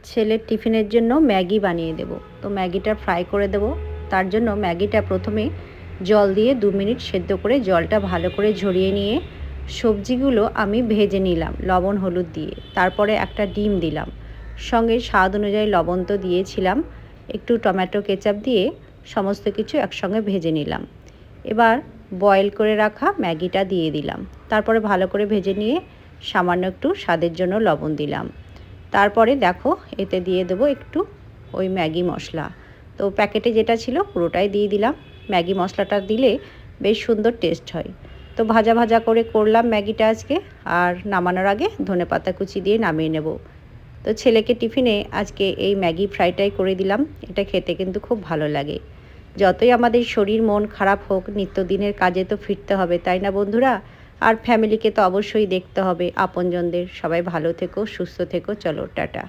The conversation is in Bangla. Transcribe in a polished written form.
ছেলের টিফিনের জন্য ম্যাগি বানিয়ে দেব। তো ম্যাগিটা ফ্রাই করে দেব। তার জন্য ম্যাগিটা প্রথমে জল দিয়ে 2 মিনিট সেদ্ধ করে জলটা ভালো করে ঝরিয়ে নিয়ে সবজিগুলো আমি ভেজে নিলাম লবণ হলুদ দিয়ে। তারপরে একটা ডিম দিলাম, সঙ্গে স্বাদ অনুযায়ী লবণ তো দিয়েছিলাম, একটু টমেটো কেচাপ দিয়ে সমস্ত কিছু একসঙ্গে ভেজে নিলাম। এবার বয়েল করে রাখা ম্যাগিটা দিয়ে দিলাম। তারপরে ভালো করে ভেজে নিয়ে সামান্য একটু স্বাদের জন্য লবণ দিলাম। তারপরে দেখো এতে দিয়ে দেবো একটু ওই ম্যাগি মশলা। তো প্যাকেটে যেটা ছিল পুরোটাই দিয়ে দিলাম। ম্যাগি মশলাটা দিলে বেশ সুন্দর টেস্ট হয়। তো ভাজা ভাজা করে করলাম ম্যাগিটা আজকে, আর নামানোর আগে ধনেপাতা কুচি দিয়ে নামিয়ে নেব। তো ছেলেকে টিফিনে আজকে এই ম্যাগি ফ্রাইটাই করে দিলাম। এটা খেতে কিন্তু খুব ভালো লাগে। যতই আমাদের শরীর মন খারাপ হোক, নিত্যদিনের কাজে তো ফিরতে হবে, তাই না বন্ধুরা? আর ফ্যামিলিকে তো অবশ্যই দেখতে হবে, আপনজনদের। সবাই ভালো থেকো, সুস্থ থেকো। চলো টাটা।